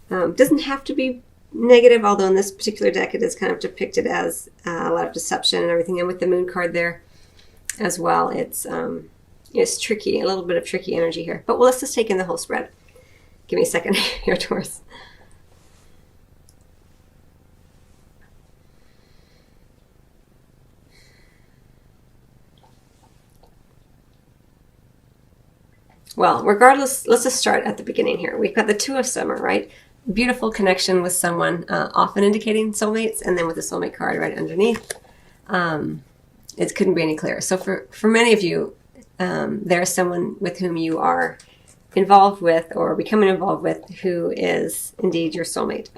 Doesn't have to be negative, although in this particular deck it is kind of depicted as a lot of deception and everything. And with the moon card there as well, it's tricky, a little bit of tricky energy here. But let's just take in the whole spread. Give me a second here, Taurus. Well, regardless, let's just start at the beginning here. We've got the Two of Summer, right? Beautiful connection with someone, often indicating soulmates, and then with the soulmate card right underneath. It couldn't be any clearer. So for many of you, there's someone with whom you are involved with or becoming involved with who is indeed your soulmate.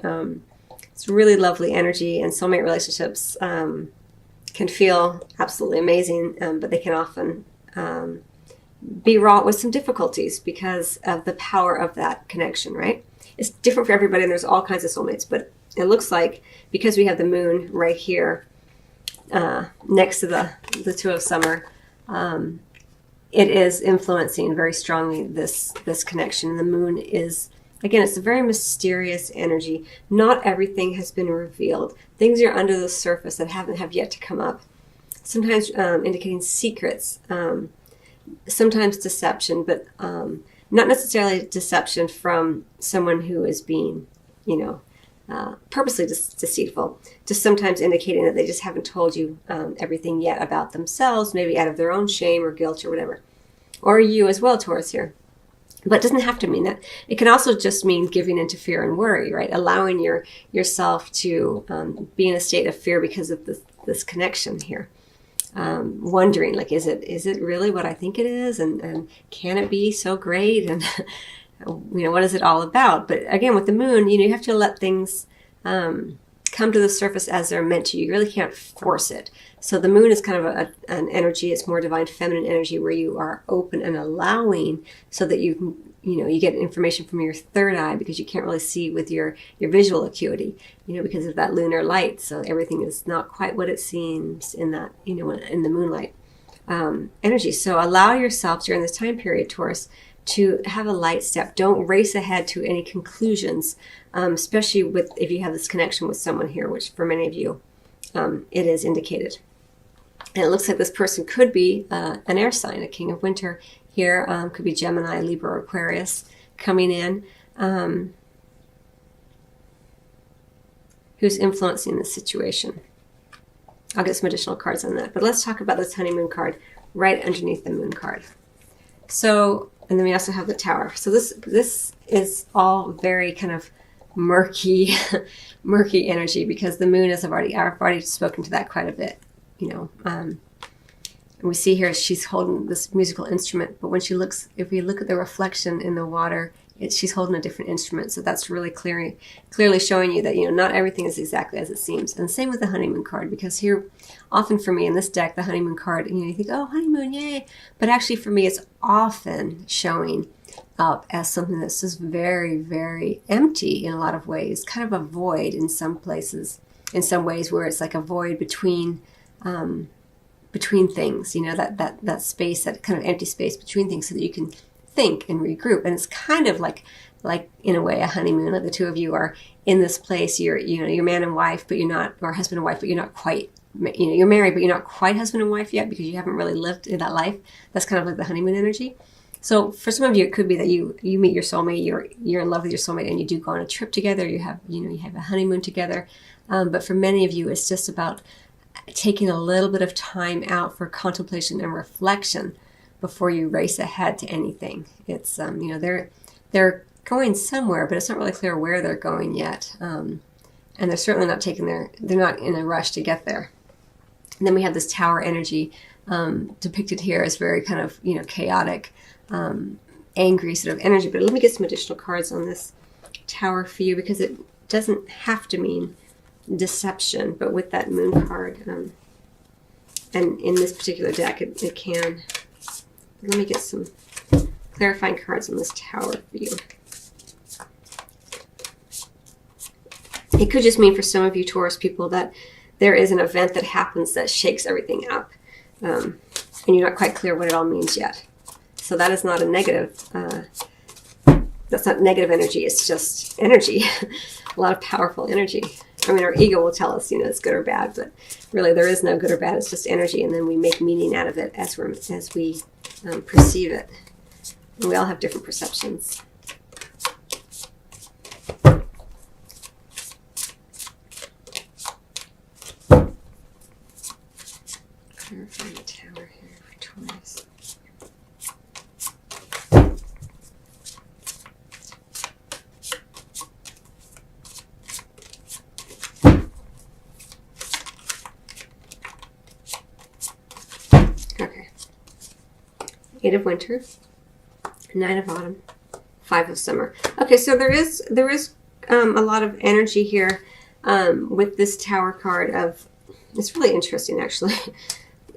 It's really lovely energy, and soulmate relationships can feel absolutely amazing, but they can often be wrought with some difficulties because of the power of that connection, right? It's different for everybody, and there's all kinds of soulmates, but it looks like because we have the moon right here next to the Two of Summer, it is influencing very strongly this connection. The moon is, again, it's a very mysterious energy. Not everything has been revealed. Things are under the surface that have yet to come up. Sometimes indicating secrets, sometimes deception, but not necessarily deception from someone who is being, purposely deceitful. Just sometimes indicating that they just haven't told you everything yet about themselves, maybe out of their own shame or guilt or whatever. Or you as well, Taurus, here. But it doesn't have to mean that. It can also just mean giving into fear and worry, right? Allowing yourself to be in a state of fear because of this connection here. Wondering, like, is it really what I think it is? And can it be so great? And, what is it all about? But again, with the moon, you have to let things come to the surface as they're meant to. You really can't force it. So the moon is kind of an energy. It's more divine feminine energy where you are open and allowing, so that you get information from your third eye, because you can't really see with your visual acuity, because of that lunar light. So everything is not quite what it seems in that, in the moonlight energy. So allow yourself during this time period, Taurus, to have a light step. Don't race ahead to any conclusions, especially if you have this connection with someone here, which for many of you, it is indicated. And it looks like this person could be an air sign, a king of winter here, could be Gemini, Libra, or Aquarius coming in, who's influencing the situation. I'll get some additional cards on that. But let's talk about this honeymoon card right underneath the moon card. So, and then we also have the Tower. So this is all very kind of murky energy, because the moon is, I've already spoken to that quite a bit, and we see here she's holding this musical instrument, but when if we look at the reflection in the water, she's holding a different instrument. So that's really clearly showing you that, not everything is exactly as it seems. And same with the honeymoon card, because here, often for me in this deck, the honeymoon card, you think, oh, honeymoon, yay. But actually for me, it's often showing up as something that's just very, very empty in a lot of ways, kind of a void in some places, in some ways, where it's like a void between things, that space, that kind of empty space between things, so that you can think and regroup. And it's kind of like in a way a honeymoon, like the two of you are in this place. You're man and wife, but you're not, or husband and wife, but you're not quite, you're married, but you're not quite husband and wife yet, because you haven't really lived in that life. That's kind of like the honeymoon energy. So for some of you, it could be that you meet your soulmate, you're in love with your soulmate, and you do go on a trip together. You have a honeymoon together. But for many of you, it's just about taking a little bit of time out for contemplation and reflection before you race ahead to anything. It's they're going somewhere, but it's not really clear where they're going yet. And they're certainly not they're not in a rush to get there. And then we have this Tower energy depicted here as very kind of chaotic, angry sort of energy. But let me get some additional cards on this Tower for you, because it doesn't have to mean deception, but with that moon card, and in this particular deck, it can. Let me get some clarifying cards on this Tower for you. It could just mean for some of you Taurus people that there is an event that happens that shakes everything up, and you're not quite clear what it all means yet. So that is not a negative. that's not negative energy. It's just energy, a lot of powerful energy. I mean, our ego will tell us, you know, it's good or bad, but really there is no good or bad. It's just energy, and then we make meaning out of it as we perceive it. And we all have different perceptions. Clarifying the Tower here for Taurus. Okay. 8 of Winter, 9 of Autumn, 5 of Summer. Okay, so there is a lot of energy here with this Tower card of, it's really interesting actually.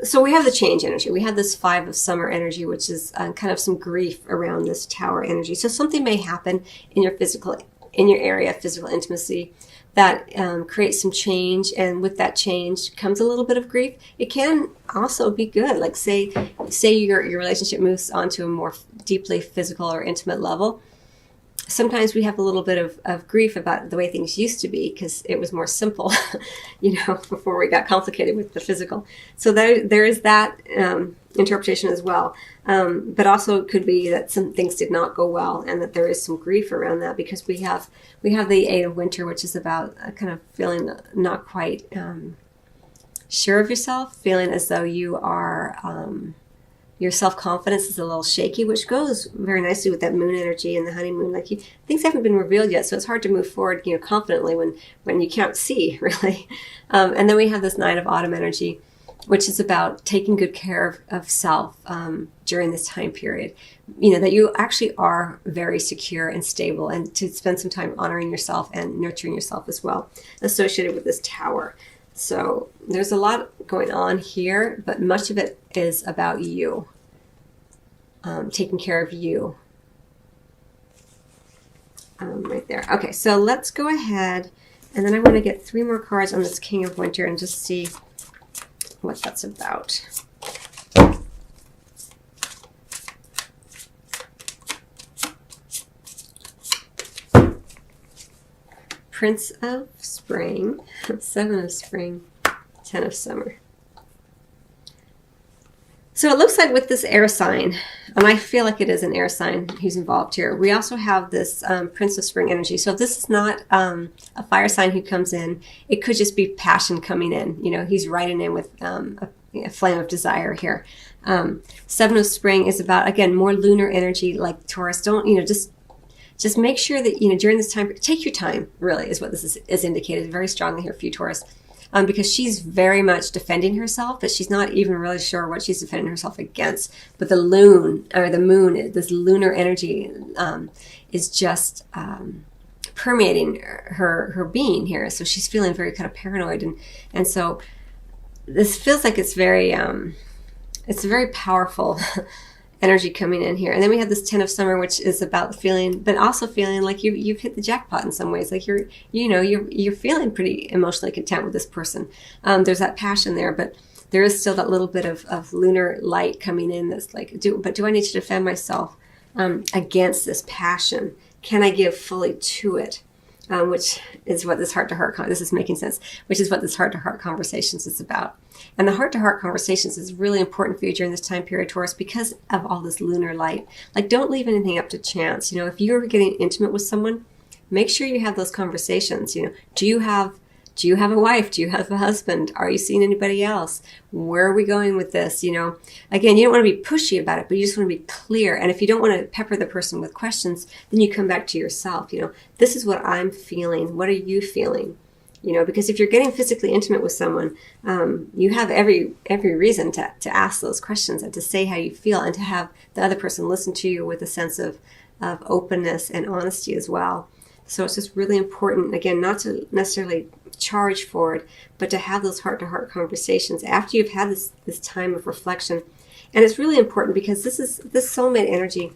So we have the change energy. We have this 5 of Summer energy, which is kind of some grief around this Tower energy. So something may happen in your area of physical intimacy that creates some change, and with that change comes a little bit of grief. It can also be good. Like say your relationship moves onto a more deeply physical or intimate level. Sometimes we have a little bit of grief about the way things used to be because it was more simple, you know, before we got complicated with the physical. So there is that interpretation as well. But also it could be that some things did not go well and that there is some grief around that, because we have the 8 of Winter, which is about kind of feeling not quite sure of yourself, feeling as though you are... your self-confidence is a little shaky, which goes very nicely with that moon energy and the honeymoon. Like things haven't been revealed yet, so it's hard to move forward, you know, confidently when you can't see really. And then we have this 9 of Autumn energy, which is about taking good care of self during this time period. You know, that you actually are very secure and stable, and to spend some time honoring yourself and nurturing yourself as well, associated with this Tower. So there's a lot going on here, but much of it is about you, taking care of you. Right there. Okay, so let's go ahead, and then I want to get 3 more cards on this King of Winter and just see what that's about. Prince of Spring, 7 of Spring, 10 of Summer. So it looks like with this air sign, and I feel like it is an air sign who's involved here, we also have this Prince of Spring energy. So if this is not a fire sign who comes in, it could just be passion coming in. You know, he's riding in with a flame of desire here. 7 of Spring is about, again, more lunar energy, like Taurus. Don't, you know, just make sure that, you know, during this time, take your time, really, is what this is indicated very strongly here for you, Taurus. Because she's very much defending herself, but she's not even really sure what she's defending herself against. But the moon, this lunar energy is just permeating her being here. So she's feeling very kind of paranoid. And so this feels like it's a very powerful energy coming in here. And then we have this 10 of Summer, which is about feeling, but also feeling like you've hit the jackpot in some ways. Like you're feeling pretty emotionally content with this person. There's that passion there, but there is still that little bit of lunar light coming in that's like, do I need to defend myself against this passion? Can I give fully to it? Which is what this heart-to-heart, this is making sense, which is what this heart-to-heart conversations is about. And the heart-to-heart conversations is really important for you during this time period, Taurus, because of all this lunar light. Like, don't leave anything up to chance. You know, if you're getting intimate with someone, make sure you have those conversations. You know, do you have a wife? Do you have a husband? Are you seeing anybody else? Where are we going with this? You know, again, you don't want to be pushy about it, but you just want to be clear. And if you don't want to pepper the person with questions, then you come back to yourself. You know, this is what I'm feeling. What are you feeling? You know, because if you're getting physically intimate with someone, you have every reason to ask those questions and to say how you feel, and to have the other person listen to you with a sense of openness and honesty as well. So it's just really important, again, not to necessarily charge forward, but to have those heart-to-heart conversations after you've had this time of reflection. And it's really important because this soulmate energy,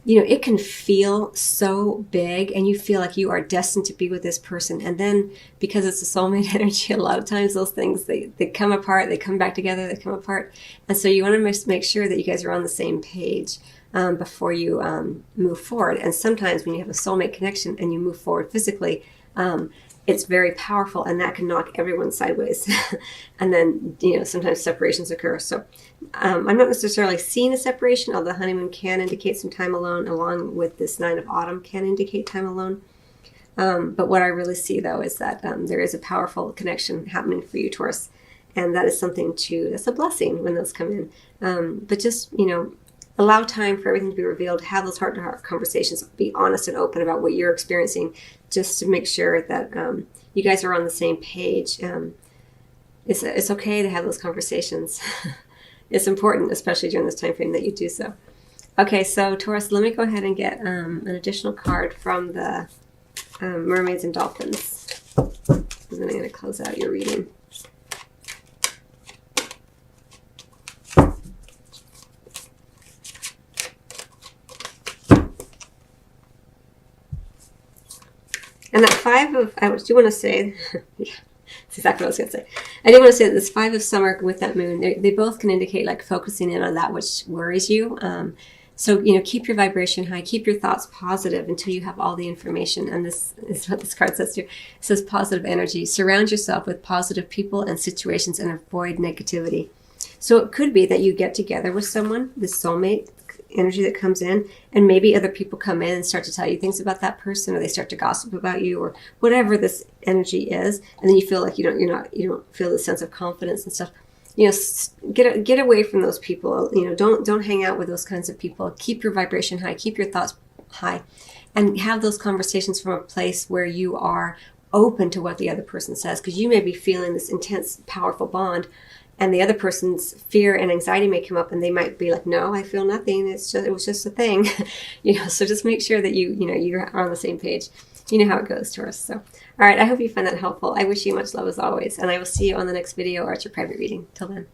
you know, it can feel so big, and you feel like you are destined to be with this person. And then because it's a soulmate energy, a lot of times those things, they come apart, they come back together, they come apart. And so you want to make sure that you guys are on the same page. before you move forward. And sometimes when you have a soulmate connection and you move forward physically, it's very powerful, and that can knock everyone sideways. And then, sometimes separations occur. So I'm not necessarily seeing a separation, although the honeymoon can indicate some time alone, along with this 9 of autumn can indicate time alone. But what I really see, though, is that there is a powerful connection happening for you, Taurus. And that is something that's a blessing when those come in. But just, allow time for everything to be revealed. Have those heart-to-heart conversations. Be honest and open about what you're experiencing, just to make sure that you guys are on the same page. It's okay to have those conversations. It's important, especially during this time frame, that you do so. Okay, so Taurus, let me go ahead and get an additional card from the Mermaids and Dolphins. And then I'm going to close out your reading. And that 5 of, I do want to say, yeah, that's exactly what I was going to say. I do want to say that this 5 of summer with that moon, they both can indicate like focusing in on that which worries you. So, keep your vibration high, keep your thoughts positive until you have all the information. And this is what this card says too. It says positive energy. Surround yourself with positive people and situations and avoid negativity. So it could be that you get together with someone, this soulmate energy that comes in, and maybe other people come in and start to tell you things about that person, or they start to gossip about you, or whatever this energy is, and then you feel like you don't feel the sense of confidence and stuff. Get away from those people. Don't hang out with those kinds of people. Keep your vibration high, keep your thoughts high, and have those conversations from a place where you are open to what the other person says, because you may be feeling this intense, powerful bond, and the other person's fear and anxiety may come up, and they might be like, "No, I feel nothing. It was just a thing." So just make sure that you're on the same page. You know how it goes, Taurus. So, all right, I hope you find that helpful. I wish you much love as always, and I will see you on the next video or at your private reading. Till then.